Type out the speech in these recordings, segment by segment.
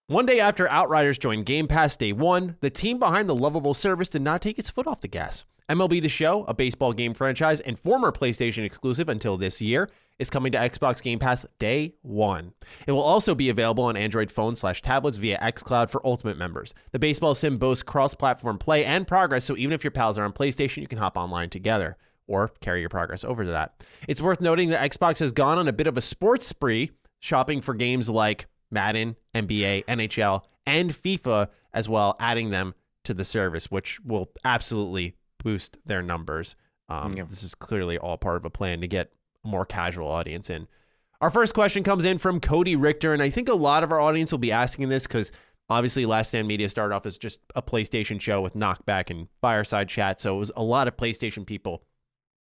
One day after Outriders joined Game Pass Day 1, the team behind the lovable service did not take its foot off the gas. MLB The Show, a baseball game franchise and former PlayStation exclusive until this year, is coming to Xbox Game Pass Day 1. It will also be available on Android phones/tablets via xCloud for Ultimate members. The baseball sim boasts cross-platform play and progress, so even if your pals are on PlayStation, you can hop online together or carry your progress over to that. It's worth noting that Xbox has gone on a bit of a sports spree, shopping for games like Madden, NBA, NHL, and FIFA as well, adding them to the service, which will absolutely boost their numbers. This is clearly all part of a plan to get a more casual audience in. Our first question comes in from Cody Richter, and I think a lot of our audience will be asking this because obviously Last Stand Media started off as just a PlayStation show with knockback and fireside chat, so it was a lot of PlayStation people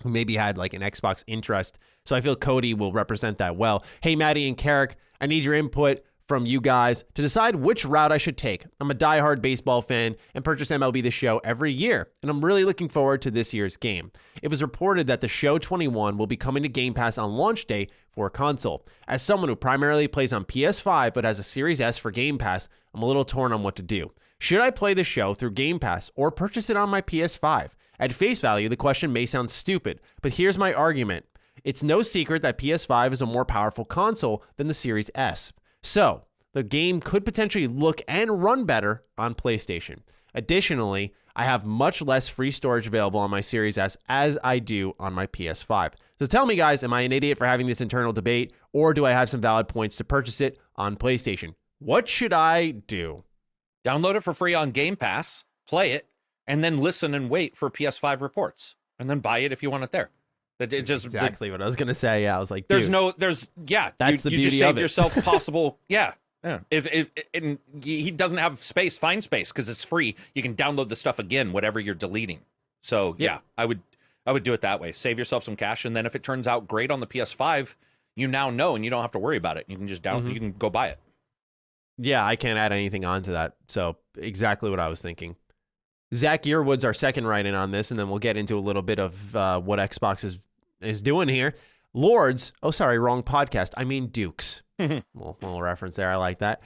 who maybe had like an Xbox interest. So I feel Cody will represent that well. Hey, Maddie and Carrick, I need your input from you guys to decide which route I should take. I'm a diehard baseball fan and purchase MLB The Show every year, and I'm really looking forward to this year's game. It was reported that The Show 21 will be coming to Game Pass on launch day for console. As someone who primarily plays on PS5 but has a Series S for Game Pass, I'm a little torn on what to do. Should I play the show through Game Pass or purchase it on my PS5? At face value, the question may sound stupid, but here's my argument. It's no secret that PS5 is a more powerful console than the Series S. So, the game could potentially look and run better on PlayStation. Additionally, I have much less free storage available on my Series S as I do on my PS5. So tell me, guys, am I an idiot for having this internal debate, or do I have some valid points to purchase it on PlayStation? What should I do? Download it for free on Game Pass, play it, and then listen and wait for PS5 reports, and then buy it if you want it there. Exactly what I was gonna say. Yeah, I was like, that's the beauty. You just saved yourself possible. Yeah. If and he doesn't have space, find space because it's free. You can download the stuff again, whatever you're deleting. So yeah, I would do it that way. Save yourself some cash, and then if it turns out great on the PS5, you now know, and you don't have to worry about it. You can just you can go buy it. Yeah, I can't add anything onto that. So exactly what I was thinking. Zach Yearwood's our second write-in on this, and then we'll get into a little bit of what Xbox is doing here. Lords, wrong podcast. I mean Dukes. Little reference there. I like that.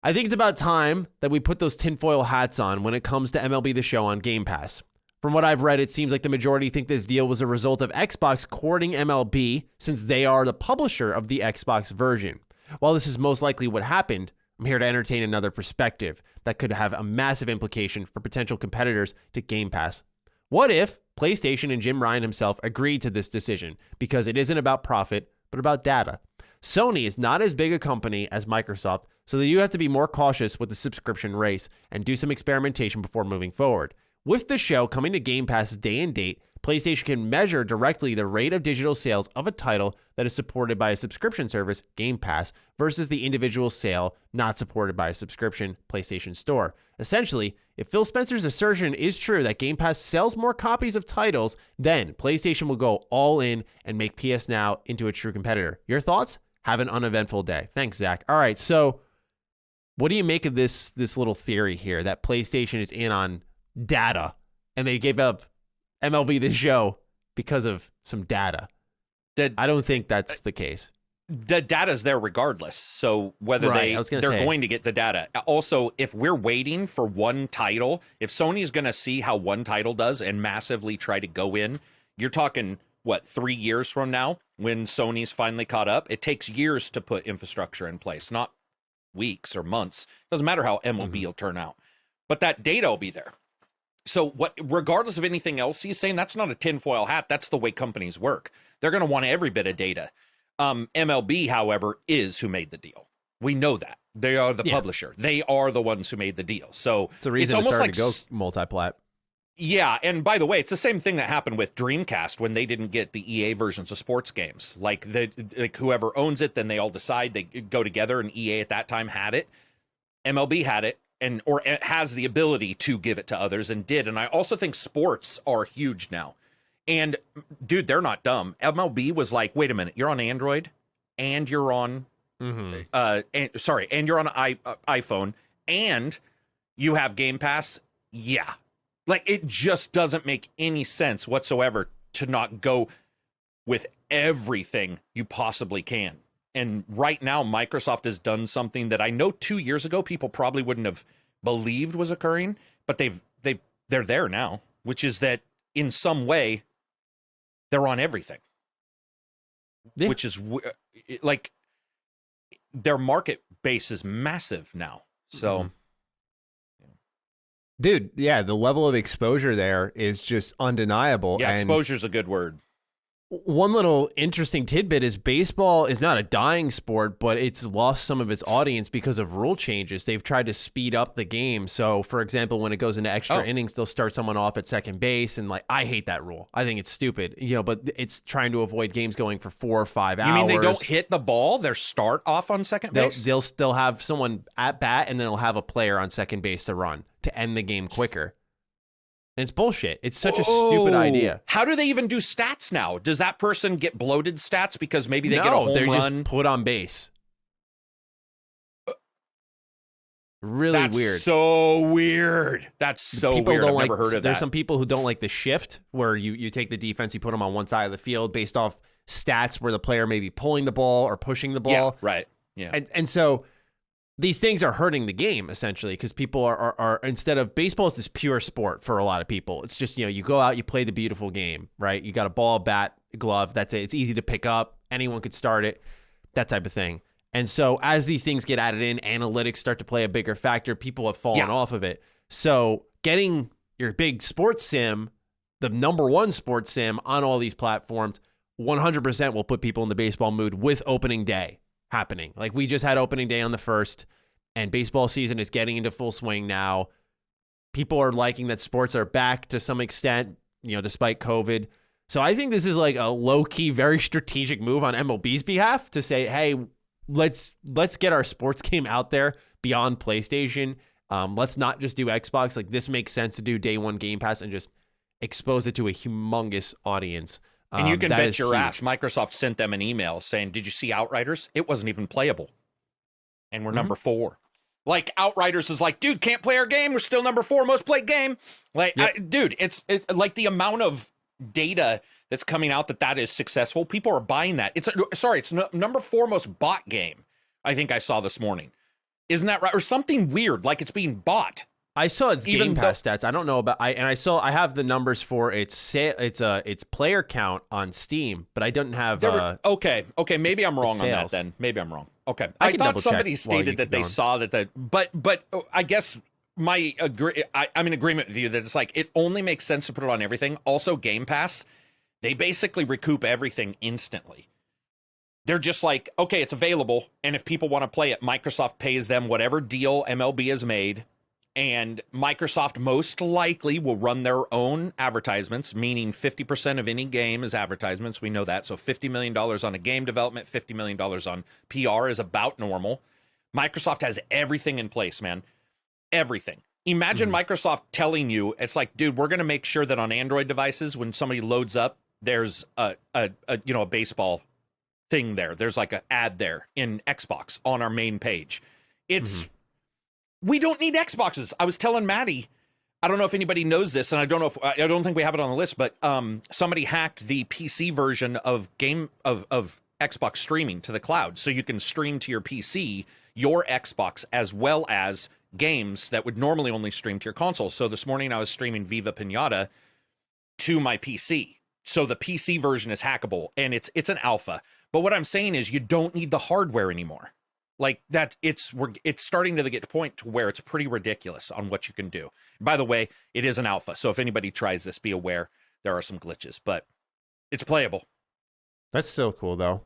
I think it's about time that we put those tinfoil hats on when it comes to MLB The Show on Game Pass. From what I've read, it seems like the majority think this deal was a result of Xbox courting MLB since they are the publisher of the Xbox version. While this is most likely what happened, I'm here to entertain another perspective that could have a massive implication for potential competitors to Game Pass. What if PlayStation and Jim Ryan himself agreed to this decision because it isn't about profit, but about data? Sony is not as big a company as Microsoft, so that you have to be more cautious with the subscription race and do some experimentation before moving forward. With the show coming to Game Pass day and date, PlayStation can measure directly the rate of digital sales of a title that is supported by a subscription service, Game Pass, versus the individual sale not supported by a subscription, PlayStation Store. Essentially, if Phil Spencer's assertion is true that Game Pass sells more copies of titles, then PlayStation will go all in and make PS Now into a true competitor. Your thoughts? Have an uneventful day. Thanks, Zach. All right, so what do you make of this little theory here that PlayStation is in on data and they gave up MLB The Show because of some data? I don't think that's the case. The data's there regardless. So whether they're going to get the data. Also, if we're waiting for one title, if Sony's going to see how one title does and massively try to go in, you're talking, 3 years from now when Sony's finally caught up? It takes years to put infrastructure in place, not weeks or months. Doesn't matter how MLB will turn out. But that data will be there. So regardless of anything else he's saying, that's not a tinfoil hat. That's the way companies work. They're going to want every bit of data. MLB, however, is who made the deal. We know that. They are the publisher. They are the ones who made the deal. So it's a reason it's almost to go multi-plat. Yeah, and by the way, it's the same thing that happened with Dreamcast when they didn't get the EA versions of sports games. Like whoever owns it, then they all decide they go together, and EA at that time had it. MLB had it. Or it has the ability to give it to others and did. And I also think sports are huge now. And dude, they're not dumb. MLB was like, wait a minute, you're on Android and you're on, and you're on iPhone and you have Game Pass. Yeah. Like it just doesn't make any sense whatsoever to not go with everything you possibly can. And right now, Microsoft has done something that I know 2 years ago people probably wouldn't have believed was occurring, but they're there now, which is that in some way they're on everything, which is like their market base is massive now. So, dude, yeah, the level of exposure there is just undeniable. Yeah, exposure is a good word. One little interesting tidbit is baseball is not a dying sport, but it's lost some of its audience because of rule changes. They've tried to speed up the game. So, for example, when it goes into extra innings, they'll start someone off at second base. And like, I hate that rule. I think it's stupid, but it's trying to avoid games going for 4 or 5 hours. You mean they don't hit the ball? They start off on second base? They'll have someone at bat, and then they'll have a player on second base to run to end the game quicker. And it's bullshit. It's such a stupid idea. How do they even do stats now? Does that person get bloated stats because maybe they get a home run? No, they're just put on base. Really weird. So weird. That's so weird. I've never heard of that. There's some people who don't like the shift where you take the defense, you put them on one side of the field based off stats where the player may be pulling the ball or pushing the ball. Yeah, right. Yeah. And so these things are hurting the game essentially because people are instead of baseball is this pure sport for a lot of people. It's just, you go out, you play the beautiful game, right? You got a ball, bat, glove. That's it. It's easy to pick up. Anyone could start it, that type of thing. And so as these things get added in, analytics start to play a bigger factor. People have fallen off of it. So getting your big sports sim, the number one sports sim on all these platforms, 100% will put people in the baseball mood with opening day happening. Like we just had opening day on the 1st, and baseball season is getting into full swing now. People are liking that sports are back to some extent, despite COVID. So I think this is like a low-key, very strategic move on MLB's behalf to say, hey, let's get our sports game out there beyond PlayStation. Let's not just do Xbox. Like this makes sense to do day one Game Pass and just expose it to a humongous audience. And you can bet your ass Microsoft sent them an email saying, did you see Outriders? It wasn't even playable. And we're number 4. Like Outriders is like, dude, can't play our game. We're still number 4 most played game. Like, dude, it's like the amount of data that's coming out that is successful. People are buying that. It's number 4 most bought game. I think I saw this morning. Isn't that right? Or something weird, like it's being bought. I saw its Game Pass stats. I don't know about I have the numbers for its player count on Steam, but I don't have. Okay, maybe I'm wrong on that. Then maybe I'm wrong. Okay, I thought somebody stated that they saw that but I guess I'm in agreement with you that it's like it only makes sense to put it on everything. Also, Game Pass, they basically recoup everything instantly. They're just like, okay, it's available, and if people want to play it, Microsoft pays them whatever deal MLB has made. And Microsoft most likely will run their own advertisements, meaning 50% of any game is advertisements. We know that. So $50 million on a game development, $50 million on PR is about normal. Microsoft has everything in place, man. Everything. Imagine Microsoft telling you, it's like, dude, we're going to make sure that on Android devices, when somebody loads up, there's a baseball thing there. There's like an ad there in Xbox on our main page. It's... We don't need Xboxes. I was telling Maddie, I don't know if anybody knows this, and I don't think we have it on the list, but somebody hacked the PC version of Xbox streaming to the cloud, so you can stream to your PC your Xbox as well as games that would normally only stream to your console. So this morning I was streaming Viva Pinata to my PC. So the PC version is hackable, and it's an alpha. But what I'm saying is you don't need the hardware anymore. Like that, it's starting to get to point to where it's pretty ridiculous on what you can do. By the way, it is an alpha, so if anybody tries this, be aware there are some glitches, but it's playable. That's still cool, though.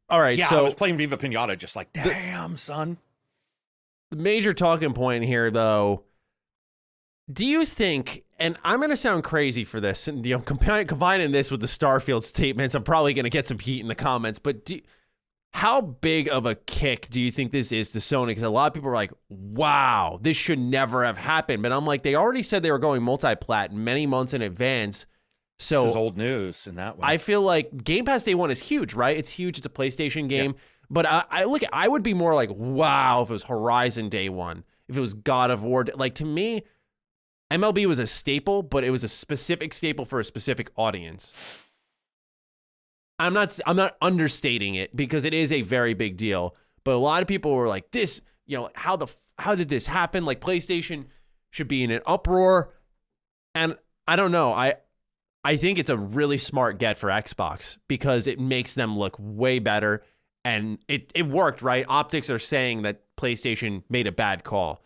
All right, yeah, so I was playing Viva Pinata, just like, damn, son. The major talking point here, though, do you think? And I'm going to sound crazy for this, and combining this with the Starfield statements, I'm probably going to get some heat in the comments, but how big of a kick do you think this is to Sony? Because a lot of people are like, wow, this should never have happened. But I'm like, they already said they were going multi-plat many months in advance. So this is old news in that way. I feel like Game Pass Day 1 is huge, right? It's huge. It's a PlayStation game. Yeah. But I would be more like, wow, if it was Horizon Day 1, if it was God of War. Like, to me, MLB was a staple, but it was a specific staple for a specific audience. I'm not understating it because it is a very big deal. But a lot of people were like, this, how did this happen? Like, PlayStation should be in an uproar. And I don't know. I think it's a really smart get for Xbox because it makes them look way better. And it worked, right? Optics are saying that PlayStation made a bad call.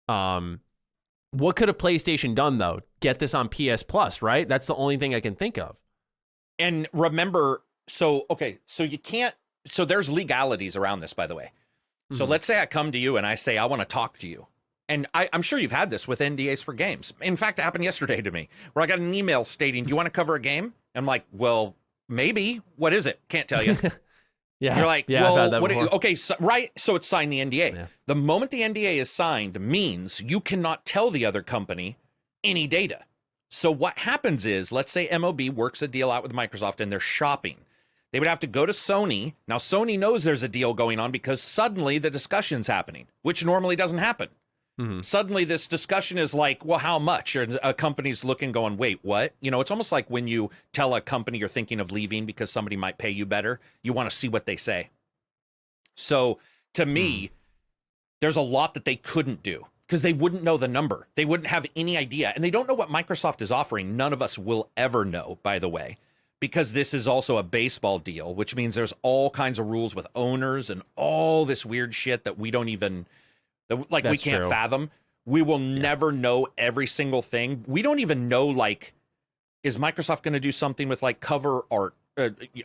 What could a PlayStation done, though? Get this on PS Plus, right? That's the only thing I can think of. And remember, so you can't, so there's legalities around this, by the way. So let's say I come to you and I say, I want to talk to you. And I'm sure you've had this with NDAs for games. In fact, it happened yesterday to me where I got an email stating, do you want to cover a game? I'm like, well, maybe. What is it? Can't tell you. Yeah. You're like, yeah, well, I've had that before. Okay, so, right. So it's signed the NDA. Yeah. The moment the NDA is signed means you cannot tell the other company any data. So what happens is, let's say MLB works a deal out with Microsoft and they're shopping. They would have to go to Sony. Now, Sony knows there's a deal going on because suddenly the discussion's happening, which normally doesn't happen. Mm-hmm. Suddenly this discussion is like, well, how much? Or a company's looking going, wait, what? It's almost like when you tell a company you're thinking of leaving because somebody might pay you better. You want to see what they say. So to me, there's a lot that they couldn't do because they wouldn't know the number. They wouldn't have any idea. And they don't know what Microsoft is offering. None of us will ever know, by the way. Because this is also a baseball deal, which means there's all kinds of rules with owners and all this weird shit that we don't even, we can't fathom. We will never know every single thing. We don't even know, is Microsoft going to do something with cover art,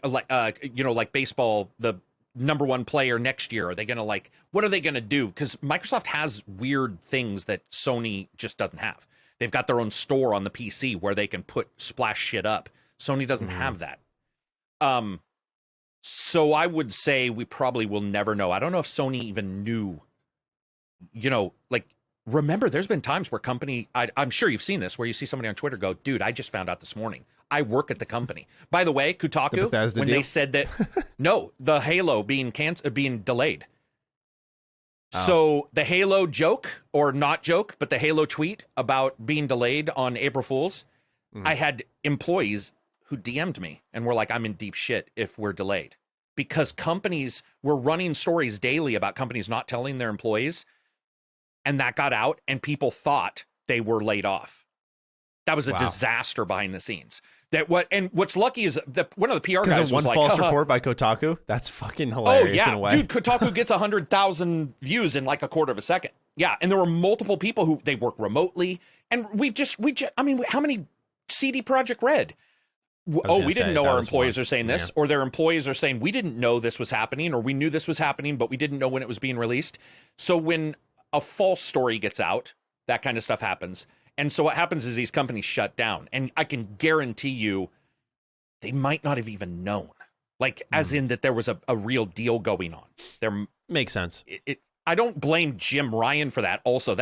like baseball, the number one player next year? Are they going to what are they going to do? Because Microsoft has weird things that Sony just doesn't have. They've got their own store on the PC where they can splash shit up. Sony doesn't have that. So I would say we probably will never know. I don't know if Sony even knew, remember, there's been times where I'm sure you've seen this, where you see somebody on Twitter go, dude, I just found out this morning. I work at the company. By the way, Kotaku, when they said that, no, the Halo being delayed. Oh. So the Halo joke, or not joke, but the Halo tweet about being delayed on April Fool's, I had employees who DM'd me and were like, I'm in deep shit if we're delayed. Because companies were running stories daily about companies not telling their employees, and that got out, and people thought they were laid off. That was a disaster behind the scenes. What's lucky is that one of the PR guys was like, false report by Kotaku? That's fucking hilarious in a way. Dude, Kotaku gets 100,000 views in a quarter of a second. Yeah, and there were multiple people who they work remotely, and how many CD Projekt Red? We didn't know our employees are saying this, or their employees are saying we didn't know this was happening, or we knew this was happening, but we didn't know when it was being released. So when a false story gets out, that kind of stuff happens. And so what happens is these companies shut down, and I can guarantee you they might not have even known, as in that there was a real deal going on. There makes sense. I don't blame Jim Ryan for that. Also,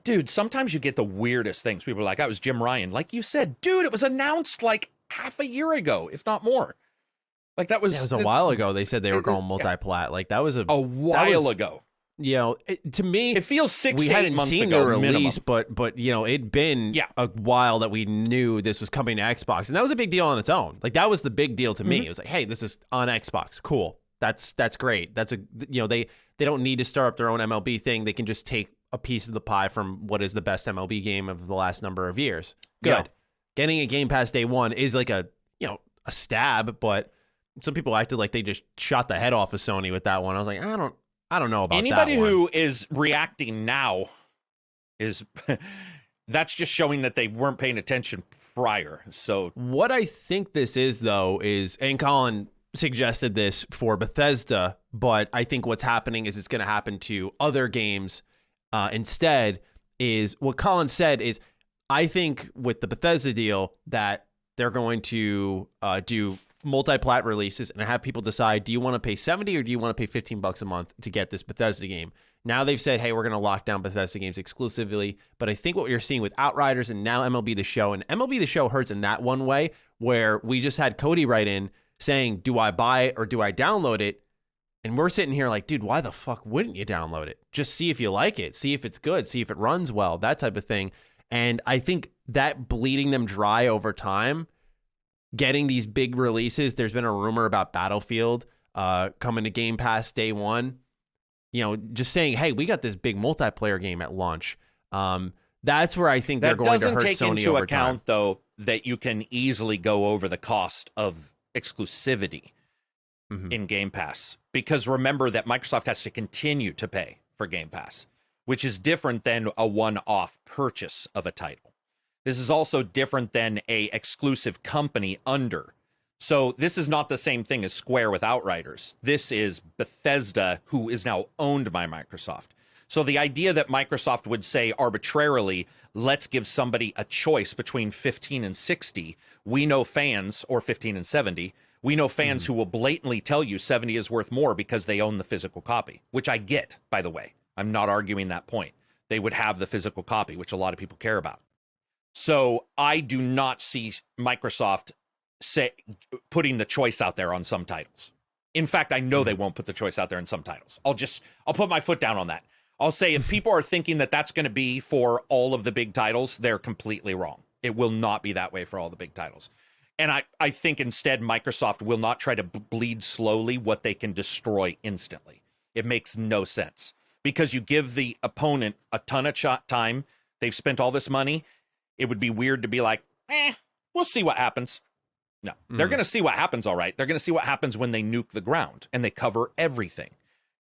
dude, sometimes you get the weirdest things. People are like, I was Jim Ryan. Like you said, dude, it was announced half a year ago, if not more. That was... It was a while ago. They said they were going multi-plat. That was a while ago. To me... It feels 6 to 8 months ago. We hadn't seen the release, but it'd been a while that we knew this was coming to Xbox. And that was a big deal on its own. That was the big deal to me. It was like, hey, this is on Xbox. Cool. That's great. That's they don't need to start up their own MLB thing. They can just take a piece of the pie from what is the best MLB game of the last number of years. Good. Yeah. Getting a Game Pass day one is a stab, but some people acted like they just shot the head off of Sony with that one. I was like, I don't know about anybody that one. Who is reacting now is that's just showing that they weren't paying attention prior. So what I think this is, though, is, and Colin suggested this for Bethesda, but I think what's happening is it's going to happen to other games instead. Is what Colin said is, I think with the Bethesda deal that they're going to do multi-plat releases and have people decide, do you want to pay $70 or do you want to pay $15 a month to get this Bethesda game? Now they've said, hey, we're going to lock down Bethesda games exclusively. But I think what you're seeing with Outriders and now MLB The Show, and MLB The Show hurts in that one way where we just had Cody write in saying, do I buy it or do I download it? And we're sitting here like, dude, why the fuck wouldn't you download it? Just see if you like it, see if it's good, see if it runs well, that type of thing. And I think that bleeding them dry over time getting these big releases. There's been a rumor about Battlefield coming to Game Pass day one. Just saying, hey, we got this big multiplayer game at launch. That's where I think they're going to hurt Sony over time. That doesn't take into account, though, that you can easily go over the cost of exclusivity in Game Pass. Because remember that Microsoft has to continue to pay for Game Pass, which is different than a one-off purchase of a title. This is also different than a exclusive company under. So this is not the same thing as Square with Outriders. This is Bethesda, who is now owned by Microsoft. So the idea that Microsoft would say arbitrarily, let's give somebody a choice between 15 and 60, we know fans, or 15 and 70, we know fans who will blatantly tell you 70 is worth more because they own the physical copy, which I get, by the way. I'm not arguing that point. They would have the physical copy, which a lot of people care about. So I do not see Microsoft putting the choice out there on some titles. In fact, I know they won't put the choice out there in some titles. I'll put my foot down on that. I'll say if people are thinking that that's going to be for all of the big titles, they're completely wrong. It will not be that way for all the big titles. And I think instead Microsoft will not try to bleed slowly what they can destroy instantly. It makes no sense because you give the opponent a ton of time. They've spent all this money. It would be weird to be like, we'll see what happens. No, they're going to see what happens, all right. They're going to see what happens when they nuke the ground and they cover everything.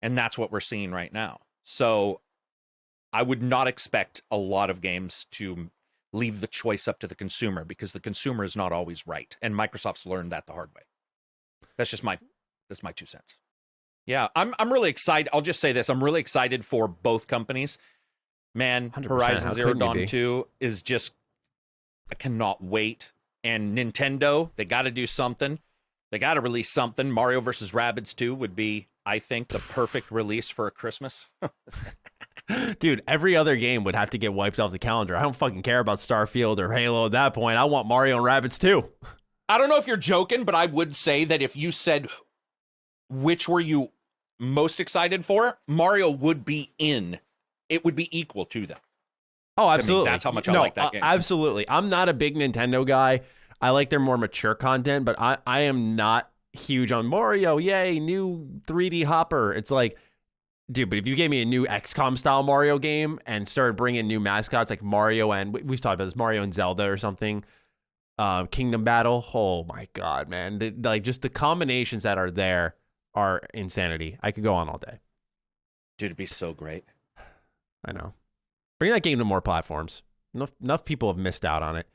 And that's what we're seeing right now. So I would not expect a lot of games to leave the choice up to the consumer because the consumer is not always right. And Microsoft's learned that the hard way. That's my 2 cents. Yeah, I'm really excited. I'll just say this. I'm really excited for both companies. Man, Horizon Zero Dawn 2 is just, I cannot wait. And Nintendo, they got to do something. They got to release something. Mario vs. Rabbids 2 would be, I think, the perfect release for a Christmas. Dude, every other game would have to get wiped off the calendar. I don't fucking care about Starfield or Halo at that point. I want Mario and Rabbids 2. I don't know if you're joking, but I would say that if you said which were you most excited for, Mario would be in. It would be equal to them. Oh, absolutely. That's how much I like that game. Absolutely. I'm not a big Nintendo guy. I like their more mature content, but I am not huge on Mario. Yay, new 3D Hopper. It's like, dude, but if you gave me a new XCOM style Mario game and started bringing new mascots like Mario and we've talked about this, Mario and Zelda or something, Kingdom Battle. Oh my God, man. Just the combinations that are there are insanity. I could go on all day. Dude, it'd be so great. I know. Bring that game to more platforms. Enough people have missed out on it.